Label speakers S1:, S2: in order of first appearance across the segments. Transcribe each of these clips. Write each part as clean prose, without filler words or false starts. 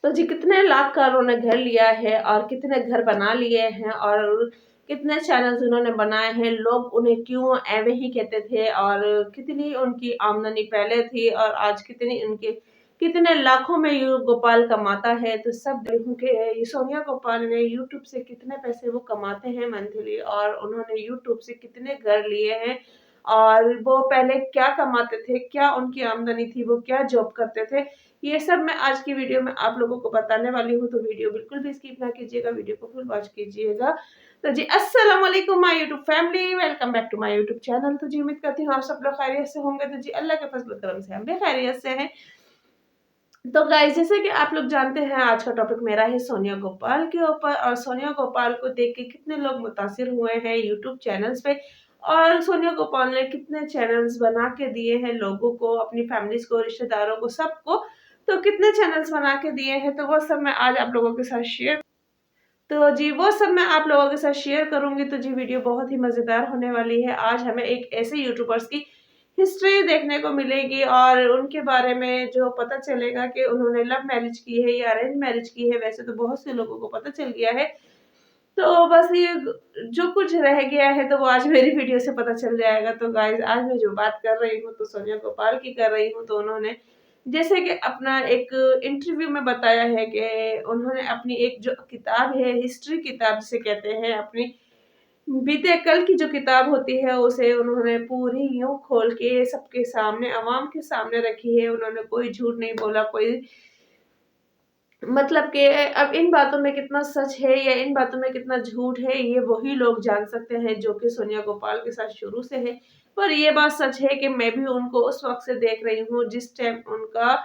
S1: तो जी कितने लाख का उन्होंने घर लिया है और कितने घर बना लिए हैं और कितने चैनल्स उन्होंने बनाए हैं, लोग उन्हें क्यों ऐवे ही कहते थे और कितनी उनकी आमदनी पहले थी और आज कितनी उनके कितने लाखों में यू गोपाल कमाता है। तो सब देखूं कि ये सोनिया गोपाल ने यूट्यूब से कितने पैसे वो कमाते हैं मंथली और उन्होंने यूट्यूब से कितने घर लिए हैं और वो पहले क्या कमाते थे, क्या उनकी आमदनी थी, वो क्या जॉब करते थे, ये सब मैं आज की वीडियो में आप लोगों को बताने वाली हूँ। तो वीडियो बिल्कुल भी स्किप ना कीजिएगा, वीडियो को फुल वॉच कीजिएगा। तो जी अस्सलाम वालेकुम my YouTube family, welcome back to my YouTube channel. तो जी उम्मीद करती हूँ आप सब लोग खैरियत से होंगे। तो जी अल्लाह के फजल करम से हम भी खैरियत से हैं। तो गाइस जैसे कि आप लोग जानते हैं आज का टॉपिक मेरा है सोनिया गोपाल के ऊपर और सोनिया गोपाल को देख के कितने लोग मुतासिर हुए हैं यूट्यूब चैनल्स पे और सोनिया गोपाल ने कितने चैनल्स बना के दिए हैं लोगों को, अपनी फैमिलीज को, रिश्तेदारों को, सबको। तो कितने चैनल्स बना के दिए हैं तो वो सब मैं आज आप लोगों के साथ शेयर तो जी वो सब मैं आप लोगों के साथ शेयर करूंगी। तो जी वीडियो बहुत ही मजेदार होने वाली है। आज हमें एक ऐसे यूट्यूबर्स की हिस्ट्री देखने को मिलेगी और उनके बारे में जो पता चलेगा कि उन्होंने लव मैरिज की है या अरेंज मैरिज की है। वैसे तो बहुत से लोगों को पता चल गया है, तो बस ये जो कुछ रह गया है तो वो आज मेरी वीडियो से पता चल जाएगा। तो गाइज आज मैं जो बात कर रही हूँ तो सोनिया गोपाल की कर रही हूँ। तो उन्होंने जैसे कि अपना एक इंटरव्यू में बताया है कि उन्होंने अपनी एक जो किताब है, हिस्ट्री किताब जिसे कहते हैं, अपनी बीते कल की जो किताब होती है उसे उन्होंने पूरी यूं खोल के सबके सामने, अवाम के सामने रखी है। उन्होंने कोई झूठ नहीं बोला, कोई मतलब कि अब इन बातों में कितना सच है या इन बातों में कितना झूठ है ये वही लोग जान सकते हैं जो कि सोनिया गोपाल के साथ शुरू से है। पर ये बात सच है कि मैं भी उनको उस वक्त से देख रही हूँ जिस टाइम उनका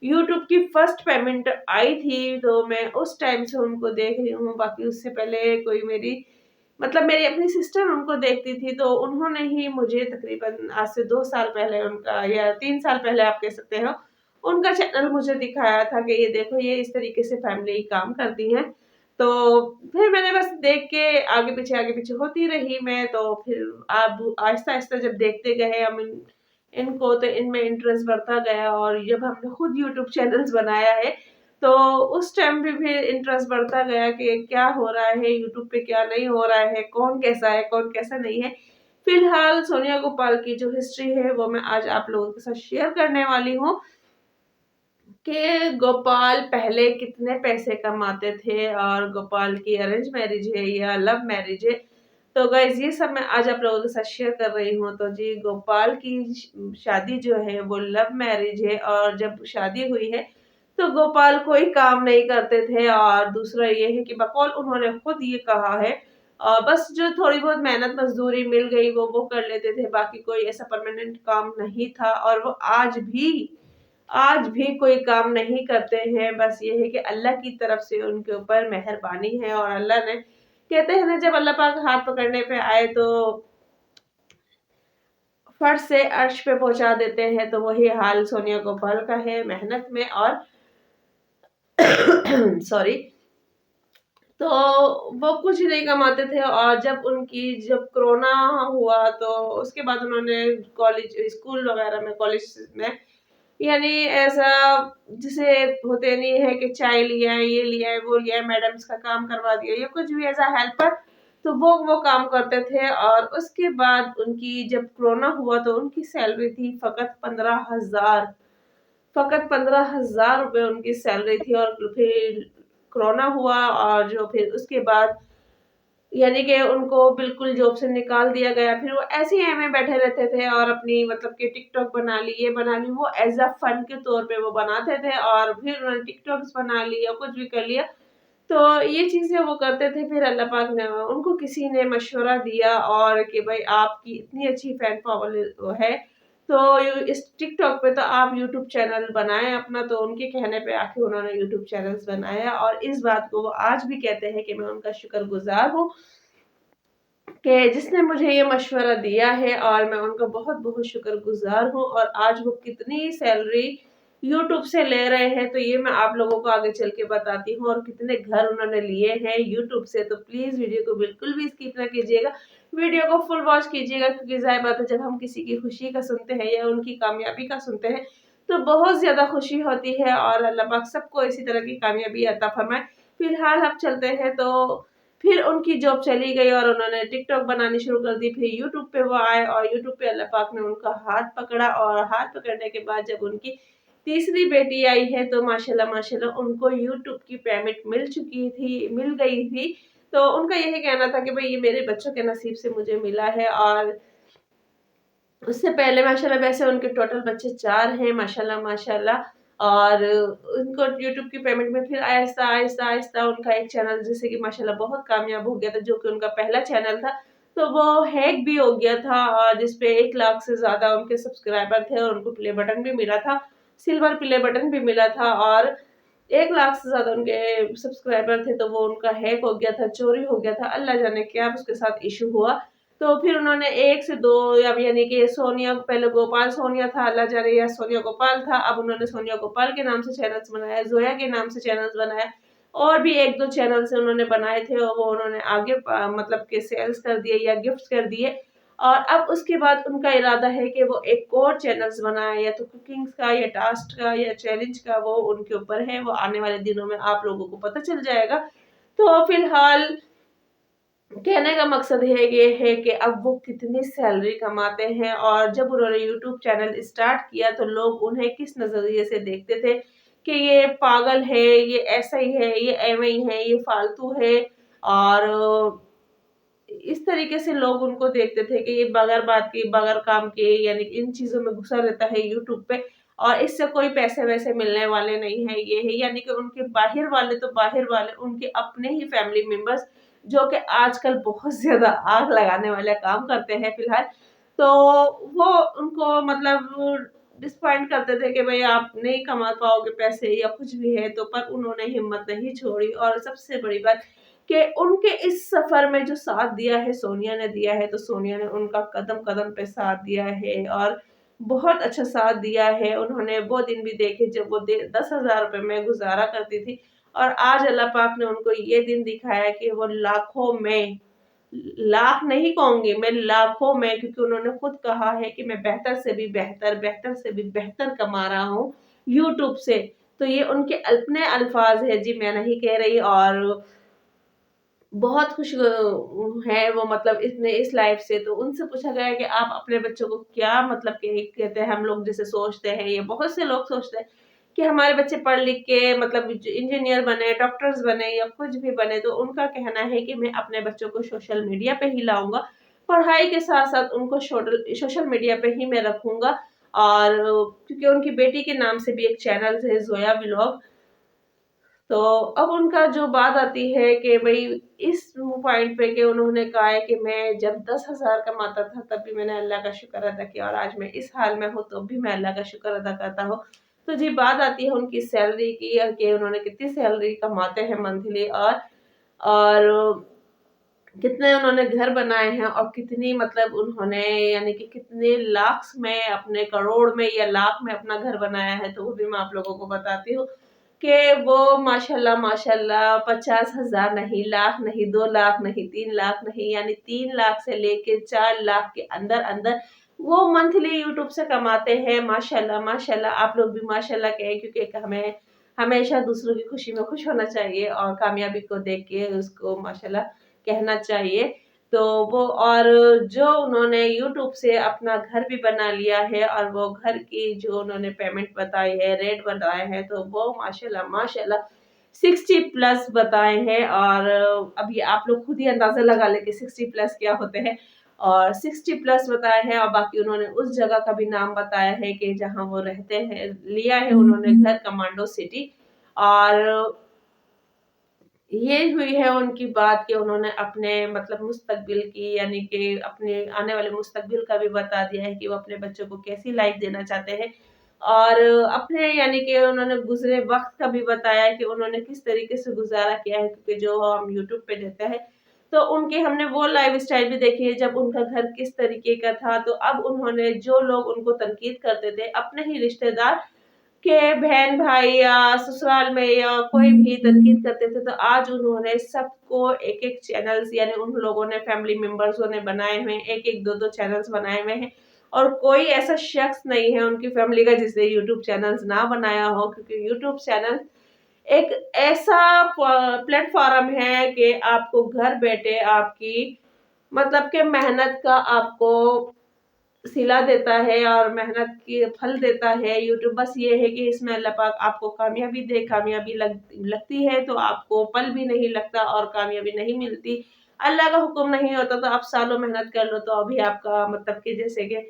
S1: यूट्यूब की फर्स्ट पेमेंट आई थी। तो मैं उस टाइम से उनको देख रही हूँ, बाकी उससे पहले कोई मेरी अपनी सिस्टर उनको देखती थी। तो उन्होंने ही मुझे तकरीबन आज से 2 साल पहले उनका या 3 साल पहले आप कह सकते हो उनका चैनल मुझे दिखाया था कि ये देखो ये इस तरीके से फैमिली काम करती है। तो फिर मैंने बस देख के आगे पीछे होती रही मैं। तो फिर अब आहिस्ता आहिस्ता जब देखते गए हम इनको तो इनमें इंटरेस्ट बढ़ता गया और जब हमने खुद यूट्यूब चैनल्स बनाया है तो उस टाइम भी फिर इंटरेस्ट बढ़ता गया कि क्या हो रहा है यूट्यूब पे, क्या नहीं हो रहा है, कौन कैसा है, कौन कैसा नहीं है। फिलहाल सोनिया गोपाल की जो हिस्ट्री है वो मैं आज आप लोगों के साथ शेयर करने वाली हूँ कि गोपाल पहले कितने पैसे कमाते थे और गोपाल की अरेंज मैरिज है या लव मैरिज है। तो गाइज ये सब मैं आज आप लोगों के साथ शेयर कर रही हूँ। तो जी गोपाल की शादी जो है वो लव मैरिज है और जब शादी हुई है तो गोपाल कोई काम नहीं करते थे और दूसरा ये है कि बकौल उन्होंने खुद ये कहा है बस जो थोड़ी बहुत मेहनत मजदूरी मिल गई वो कर लेते थे, बाकी कोई ऐसा परमानेंट काम नहीं था। और वो आज भी कोई काम नहीं करते हैं। बस ये है कि अल्लाह की तरफ से उनके ऊपर मेहरबानी है और अल्लाह ने, कहते हैं ना, जब अल्लाह पाक हाथ पकड़ने पे आए तो फट से अर्श पे पहुंचा देते हैं। तो वही हाल सोनिया गोपाल का है मेहनत में और सॉरी। तो वो कुछ नहीं कमाते थे और जब कोरोना हुआ तो उसके बाद उन्होंने कॉलेज, स्कूल वगैरह में, कॉलेज में, यानी ऐसा जिसे होते नहीं है कि चाय लिया है, ये लिया है, वो लिया है, मैडम्स का काम करवा दिया या कुछ भी ऐसा हेल्पर, तो वो काम करते थे। और उसके बाद उनकी जब कोरोना हुआ तो उनकी सैलरी थी फकत 15,000 रुपए उनकी सैलरी थी। और फिर कोरोना हुआ और जो फिर उसके बाद यानी कि उनको बिल्कुल जॉब से निकाल दिया गया। फिर वो ऐसे ही में बैठे रहते थे और अपनी मतलब कि टिकटॉक बना ली, ये बना ली, वो एज अ फन के तौर पे वो बनाते थे और फिर उन्होंने टिकटॉक्स बना लिया, कुछ भी कर लिया। तो ये चीजें वो करते थे। फिर अल्लाह पाक ने उनको किसी ने मशवरा दिया और कि भाई आपकी इतनी अच्छी फैन फॉलोइंग है तो इस टिकटॉक पे तो आप यूट्यूब चैनल बनाएं अपना। तो उनके कहने पे आके उन्होंने यूट्यूब चैनल्स बनाया और इस बात को वो आज भी कहते हैं कि मैं उनका शुक्रगुजार हूँ कि जिसने मुझे ये मशवरा दिया है और मैं उनका बहुत बहुत शुक्रगुजार हूँ। और आज वो कितनी सैलरी यूट्यूब से ले रहे हैं तो ये मैं आप लोगों को आगे चल के बताती हूँ और कितने घर उन्होंने लिए हैं यूट्यूब से। तो प्लीज वीडियो को बिल्कुल भी स्किप ना कीजिएगा, वीडियो को फुल वॉच कीजिएगा, क्योंकि जाहिर बात है जब हम किसी की खुशी का सुनते हैं या उनकी कामयाबी का सुनते हैं تو بہت زیادہ خوشی ہوتی ہے، اور اللہ پاک سب کو اسی طرح کی کامیابی عطا فرمائے۔ فی الحال اب چلتے ہیں تو پھر ان کی جاب چلی گئی اور انہوں نے ٹک ٹاک بنانی شروع کر دی، پھر یوٹیوب پہ وہ آئے اور یوٹیوب پہ اللہ پاک نے ان کا ہاتھ پکڑا، اور ہاتھ پکڑنے کے بعد جب ان کی تیسری بیٹی آئی ہے تو ماشاءاللہ ان کو یوٹیوب کی پیمنٹ مل گئی تھی۔ تو ان کا یہی کہنا تھا کہ بھئی یہ میرے بچوں کے نصیب سے مجھے ملا ہے، اور اس سے پہلے ماشاءاللہ ویسے ان کے ٹوٹل بچے 4 ہیں ماشاءاللہ، اور ان کو یوٹیوب کی پیمنٹ میں پھر آہستہ آہستہ ان کا ایک چینل جیسے کہ ماشاءاللہ بہت کامیاب ہو گیا تھا، جو کہ ان کا پہلا چینل تھا تو وہ ہیک بھی ہو گیا تھا، اور جس پہ 1 لاکھ سے زیادہ ان کے سبسکرائبر تھے، اور ان کو پلے بٹن بھی ملا تھا، سلور پلے بٹن بھی ملا تھا، اور 1 لاکھ سے زیادہ ان کے سبسکرائبر تھے تو وہ ان کا ہیک ہو گیا تھا، چوری ہو گیا تھا، اللہ جانے کیا اس کے ساتھ ایشو ہوا۔ تو پھر انہوں نے 1 سے 2 یعنی کہ سونیا، پہلے گوپال سونیا تھا، اللہ جانے یا سونیا گوپال تھا، اب انہوں نے سونیا گوپال کے نام سے چینلز بنایا، زویا کے نام سے چینلز بنایا، اور بھی 1-2 چینلز انہوں نے بنائے تھے، اور وہ انہوں نے آگے مطلب کہ سیلز کر دیے یا گفٹ کر دیے، اور اب اس کے بعد ان کا ارادہ ہے کہ وہ ایک اور چینلز بنائے، یا تو کوکنگز کا یا ٹاسک کا یا چیلنج کا، وہ ان کے اوپر ہے، وہ آنے والے دنوں میں آپ لوگوں کو پتہ چل جائے گا۔ تو فی الحال کہنے کا مقصد یہ ہے کہ اب وہ کتنی سیلری کماتے ہیں، اور جب انہوں نے یوٹیوب چینل اسٹارٹ کیا تو لوگ انہیں کس نظریے سے دیکھتے تھے کہ یہ پاگل ہے، یہ ایسا ہی ہے، یہ ایویں ہی ہے، یہ فالتو ہے، اور اس طریقے سے لوگ ان کو دیکھتے تھے کہ یہ بغیر بات کے، بغیر کام کے، یعنی ان چیزوں میں گھسا رہتا ہے یوٹیوب پہ، اور اس سے کوئی پیسے ویسے ملنے والے نہیں ہیں، یہ ہے یعنی کہ ان کے باہر والے ان کے اپنے ہی فیملی ممبرز، جو کہ آج کل بہت زیادہ آگ لگانے والے کام کرتے ہیں فی الحال، تو وہ ان کو مطلب ڈسپوائنٹ کرتے تھے کہ بھئی آپ نہیں کما پاؤ گے پیسے یا کچھ بھی ہے، تو پر انہوں نے ہمت نہیں چھوڑی، اور سب سے بڑی بات کہ ان کے اس سفر میں جو ساتھ دیا ہے سونیا نے دیا ہے، تو سونیا نے ان کا قدم قدم پہ ساتھ دیا ہے، اور بہت اچھا ساتھ دیا ہے۔ انہوں نے وہ دن بھی دیکھے جب وہ 10,000 روپے میں گزارا کرتی تھی، اور آج اللہ پاک نے ان کو یہ دن دکھایا کہ وہ لاکھوں میں، لاکھ نہیں کہوں گی میں، لاکھوں میں، کیونکہ انہوں نے خود کہا ہے کہ میں بہتر سے بھی بہتر کما رہا ہوں یوٹیوب سے، تو یہ ان کے اپنے الفاظ ہے جی، میں نہیں کہہ رہی، اور بہت خوش ہے وہ مطلب اتنے اس لائف سے۔ تو ان سے پوچھا گیا کہ آپ اپنے بچوں کو کیا مطلب کہ کہتے ہیں، ہم لوگ جیسے سوچتے ہیں، یہ بہت سے لوگ سوچتے ہیں کہ ہمارے بچے پڑھ لکھ کے مطلب انجینئر بنے، ڈاکٹرز بنے یا کچھ بھی بنے، تو ان کا کہنا ہے کہ میں اپنے بچوں کو سوشل میڈیا پہ ہی لاؤں گا، پڑھائی کے ساتھ ساتھ ان کو سوشل میڈیا پہ ہی میں رکھوں گا، اور کیونکہ ان کی بیٹی کے نام سے بھی ایک چینل ہے زویا ولاگ، تو اب ان کا جو بات آتی ہے کہ بھئی اس پوائنٹ پہ کہ انہوں نے کہا ہے کہ میں جب 10,000 کماتا تھا تب بھی میں نے اللہ کا شکر ادا کیا، اور آج میں اس حال میں ہوں تو بھی میں اللہ کا شکر ادا کرتا ہوں۔ تو جی بات آتی ہے ان کی سیلری کی، کہ انہوں نے کتنی سیلری کماتے ہیں منتھلی، اور کتنے انہوں نے گھر بنائے ہیں، اور کتنی مطلب انہوں نے یعنی کہ کتنے لاکھ میں، اپنے کروڑ میں یا لاکھ میں اپنا گھر بنایا ہے، تو وہ بھی میں آپ لوگوں کو بتاتی ہوں کہ وہ ماشاءاللہ 50,000 نہیں، لاکھ نہیں، 2 لاکھ نہیں، 3 لاکھ نہیں، یعنی 3 لاکھ سے لے کے 4 لاکھ کے اندر وہ منتھلی یوٹیوب سے کماتے ہیں، ماشاءاللہ آپ لوگ بھی ماشاءاللہ کہیں، کیونکہ ہمیں ہمیشہ دوسروں کی خوشی میں خوش ہونا چاہیے، اور کامیابی کو دیکھ کے اس کو ماشاءاللہ کہنا چاہیے۔ تو وہ، اور جو انہوں نے یوٹیوب سے اپنا گھر بھی بنا لیا ہے، اور وہ گھر کی جو انہوں نے پیمنٹ بتائی ہے، ریٹ بتائے ہیں، تو وہ ماشاءاللہ 60 پلس بتائے ہیں، اور اب یہ آپ لوگ خود ہی اندازہ لگا لیں کہ 60 پلس کیا ہوتے ہیں، اور 60 پلس بتائے ہیں، اور باقی انہوں نے اس جگہ کا بھی نام بتایا ہے کہ جہاں وہ رہتے ہیں، لیا ہے انہوں نے گھر کمانڈو سٹی، اور یہ ہوئی ہے ان کی بات کہ انہوں نے اپنے مطلب مستقبل کی، یعنی کہ اپنے آنے والے مستقبل کا بھی بتا دیا ہے کہ وہ اپنے بچوں کو کیسی لائف دینا چاہتے ہیں، اور اپنے یعنی کہ انہوں نے گزرے وقت کا بھی بتایا کہ انہوں نے کس طریقے سے گزارا کیا ہے، کیونکہ جو ہم یوٹیوب پہ دیتے ہیں تو ان کے ہم نے وہ لائف اسٹائل بھی دیکھی ہے جب ان کا گھر کس طریقے کا تھا، تو اب انہوں نے جو لوگ ان کو تنقید کرتے تھے، اپنے ہی رشتہ دار کہ بہن بھائی یا سسرال میں یا کوئی بھی تنقید کرتے تھے، تو آج انہوں نے سب کو ایک ایک چینلز، یعنی ان لوگوں نے فیملی ممبرزوں نے بنائے ہوئے ہیں، ایک ایک 2 چینلز بنائے ہوئے ہیں، और कोई ऐसा शख्स नहीं है उनकी फैमिली का जिसने यूट्यूब चैनल्स ना बनाया हो, क्योंकि यूट्यूब चैनल एक ऐसा प्लेटफॉर्म है कि आपको घर बैठे आपकी मतलब कि मेहनत का आपको सिला देता है और मेहनत की फल देता है यूट्यूब। बस ये है कि इसमें अल्लाह पाक आपको कामयाबी दे। कामयाबी लगती है तो आपको पल भी नहीं लगता और कामयाबी नहीं मिलती। अल्लाह का हुक्म नहीं होता तो आप सालों मेहनत कर लो तो अभी आपका मतलब कि जैसे कि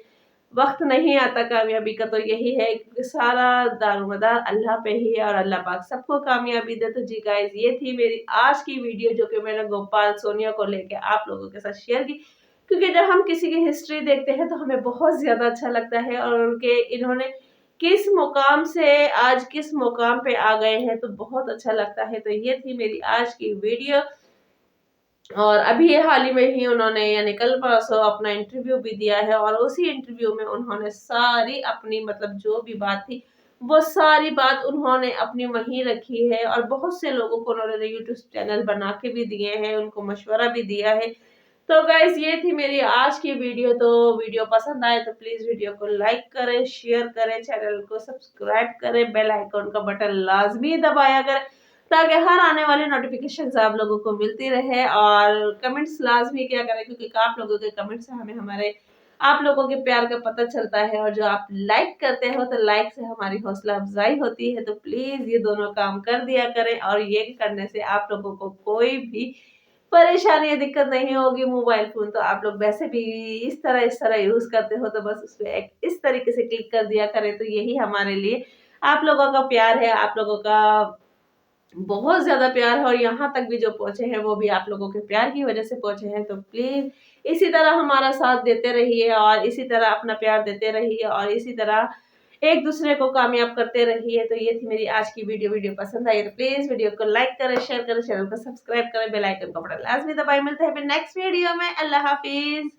S1: वक्त नहीं आता कामयाबी का। तो यही है कि सारा दारोमदार अल्लाह पे ही है और अल्लाह पाक सबको कामयाबी दे। तो जी गाइस, ये थी मेरी आज की वीडियो जो कि मैंने गोपाल सोनिया को लेके आप लोगों के साथ शेयर की। क्योंकि जब हम किसी की हिस्ट्री देखते हैं तो हमें बहुत ज्यादा अच्छा लगता है और उनके इन्होंने किस मुकाम से आज किस मुकाम पे आ गए हैं तो बहुत अच्छा लगता है। तो ये थी मेरी आज की वीडियो। और अभी हाल ही में ही उन्होंने यानी कल परसों अपना इंटरव्यू भी दिया है और उसी इंटरव्यू में उन्होंने सारी अपनी मतलब जो भी बात थी वो सारी बात उन्होंने अपनी वहीं रखी है। और बहुत से लोगों को उन्होंने यूट्यूब चैनल बना के भी दिए हैं, उनको मशवरा भी दिया है। तो गाइस, ये थी मेरी आज की वीडियो। तो वीडियो पसंद आए तो प्लीज वीडियो को लाइक करें, शेयर करें, चैनल को सब्सक्राइब करें, बेल आइकन का बटन लाजमी दबाया करें ताकि हर आने वाली नोटिफिकेशन आप लोगों को मिलती रहे। और कमेंट्स लाजमी किया करें क्योंकि आप लोगों के कमेंट से हमें हमारे आप लोगों के प्यार का पता चलता है। और जो आप लाइक करते हो तो लाइक से हमारी हौसला अफजाई होती है। तो प्लीज ये दोनों काम कर दिया करें और ये करने से आप लोगों को कोई भी परेशानी या दिक्कत नहीं होगी। मोबाइल फोन तो आप लोग वैसे भी इस तरह यूज करते हो तो बस उसपे एक इस तरीके से क्लिक कर दिया करें। तो यही हमारे लिए आप लोगों का प्यार है, आप लोगों का बहुत ज्यादा प्यार है। और यहाँ तक भी जो पहुंचे हैं वो भी आप लोगों के प्यार की वजह से पहुंचे हैं। तो प्लीज इसी तरह हमारा साथ देते रहिए और इसी तरह अपना प्यार देते रहिए और इसी तरह एक दूसरे को कामयाब करते रहिए। तो ये थी मेरी आज की वीडियो। वीडियो पसंद आई तो प्लीज वीडियो को लाइक करें, शेयर करें, चैनल को सब्सक्राइब करें, बेल आइकन का बटन लाजमी दबाएं। मिलते हैं फिर नेक्स्ट वीडियो में। अल्लाह हाफिज।